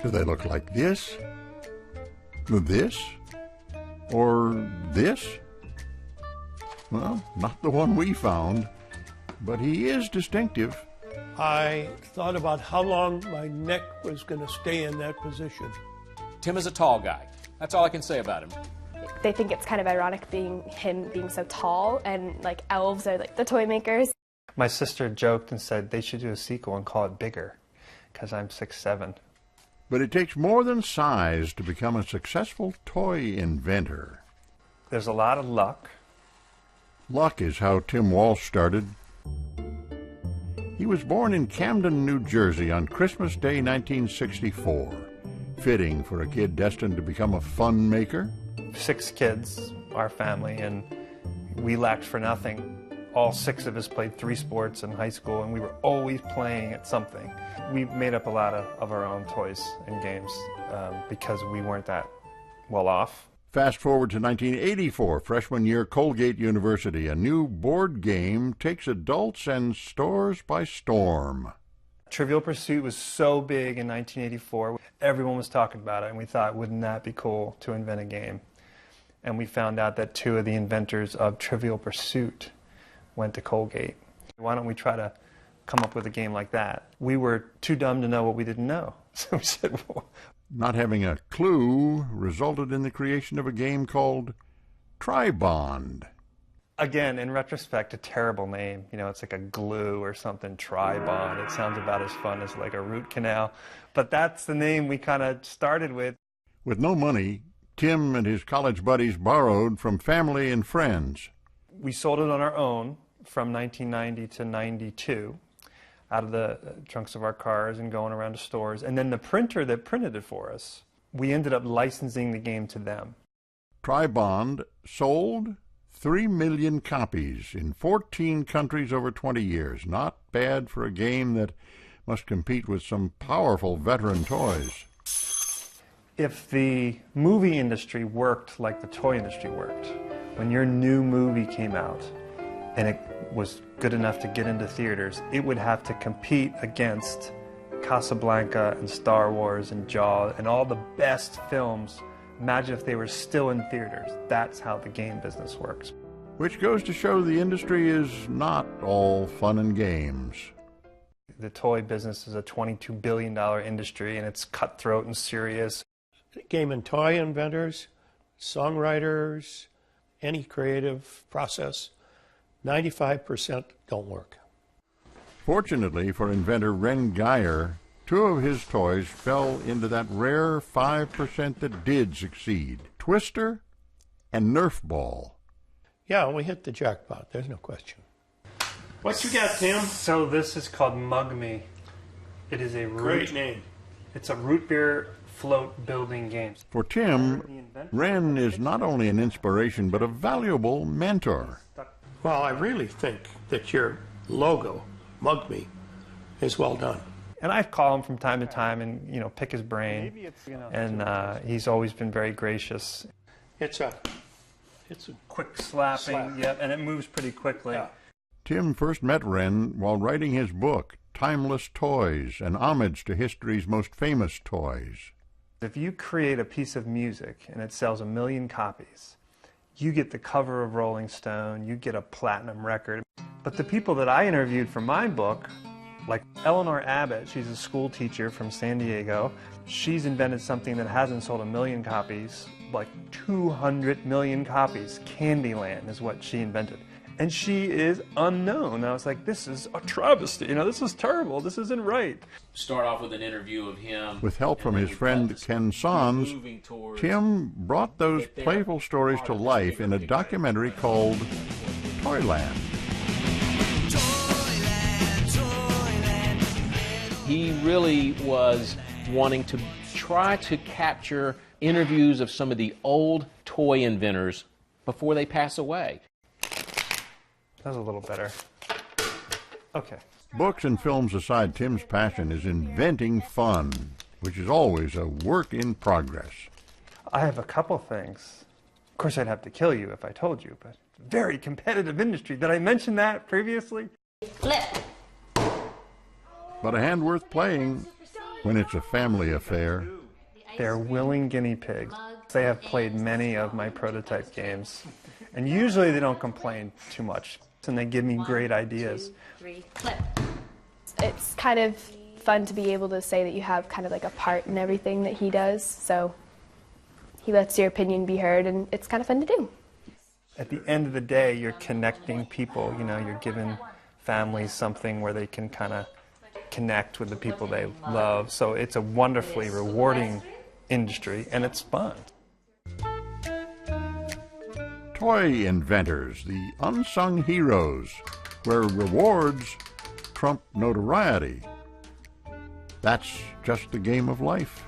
Do they look like this? This? Or this? Well, not the one we found, but he is distinctive. I thought about how long my neck was going to stay in that position. Tim is a tall guy. That's all I can say about him. They think it's kind of ironic him being so tall, and like elves are like the toy makers. My sister joked and said they should do a sequel and call it Bigger, because I'm 6'7". But it takes more than size to become a successful toy inventor. There's a lot of luck. Luck is how Tim Walsh started. He was born in Camden, New Jersey on Christmas Day 1964. Fitting for a kid destined to become a fun maker. 6 kids, our family, and we lacked for nothing. All 6 of us played 3 sports in high school, and we were always playing at something. We made up a lot of our own toys and games because we weren't that well off. Fast forward to 1984, freshman year, Colgate University. A new board game takes adults and stores by storm. Trivial Pursuit was so big in 1984. Everyone was talking about it, and we thought, wouldn't that be cool to invent a game? And we found out that 2 of the inventors of Trivial Pursuit went to Colgate. Why don't we try to come up with a game like that? We were too dumb to know what we didn't know. So we said, well, not having a clue resulted in the creation of a game called Tri-Bond. Again, in retrospect, a terrible name. You know, it's like a glue or something, Tri-Bond. It sounds about as fun as like a root canal. But that's the name we kind of started with. With no money, Tim and his college buddies borrowed from family and friends. We sold it on our own from 1990 to 92. Out of the trunks of our cars and going around to stores. And then the printer that printed it for us, we ended up licensing the game to them. Tri-Bond sold 3 million copies in 14 countries over 20 years. Not bad for a game that must compete with some powerful veteran toys. If the movie industry worked like the toy industry worked, when your new movie came out and it was good enough to get into theaters, it would have to compete against Casablanca and Star Wars and Jaws and all the best films. Imagine if they were still in theaters. That's how the game business works. Which goes to show the industry is not all fun and games. The toy business is a $22 billion industry, and it's cutthroat and serious. Game and toy inventors, songwriters, any creative process, 95% don't work. Fortunately for inventor Ren Geyer, 2 of his toys fell into that rare 5% that did succeed. Twister and Nerf Ball. Yeah, we hit the jackpot, there's no question. What you got, Tim? So this is called Mug Me. It is a Great name. It's a root beer float building game. For Tim, Ren is not only an inspiration but a valuable mentor. Well, I really think that your logo, Mug Me, is well done. And I call him from time to time and, you know, pick his brain. And he's always been very gracious. It's a quick slapping, yeah, and it moves pretty quickly. Yeah. Tim first met Ren while writing his book, Timeless Toys, an homage to history's most famous toys. If you create a piece of music and it sells 1 million copies, you get the cover of Rolling Stone, you get a platinum record. But the people that I interviewed for my book, like Eleanor Abbott, she's a school teacher from San Diego. She's invented something that hasn't sold 1 million copies, like 200 million copies. Candyland is what she invented. And she is unknown. I was like, this is a travesty. You know, this is terrible. This isn't right. Start off with an interview of him. With help from his friend Ken Sons, Tim brought those playful stories to life in a documentary called Toyland. He really was wanting to try to capture interviews of some of the old toy inventors before they pass away. That was a little better. Okay. Books and films aside, Tim's passion is inventing fun, which is always a work in progress. I have a couple things. Of course, I'd have to kill you if I told you, but it's a very competitive industry. Did I mention that previously? Flip. But a hand worth playing when it's a family affair. They're willing guinea pigs. They have played many of my prototype games, and usually they don't complain too much, and they give me great ideas. 2, 3, flip. It's kind of fun to be able to say that you have kind of like a part in everything that he does, so he lets your opinion be heard, and it's kind of fun to do. At the end of the day, you're connecting people, you know, you're giving families something where they can kind of connect with the people they love. So it's a wonderfully rewarding industry, and it's fun. Toy inventors, the unsung heroes, where rewards trump notoriety. That's just the game of life.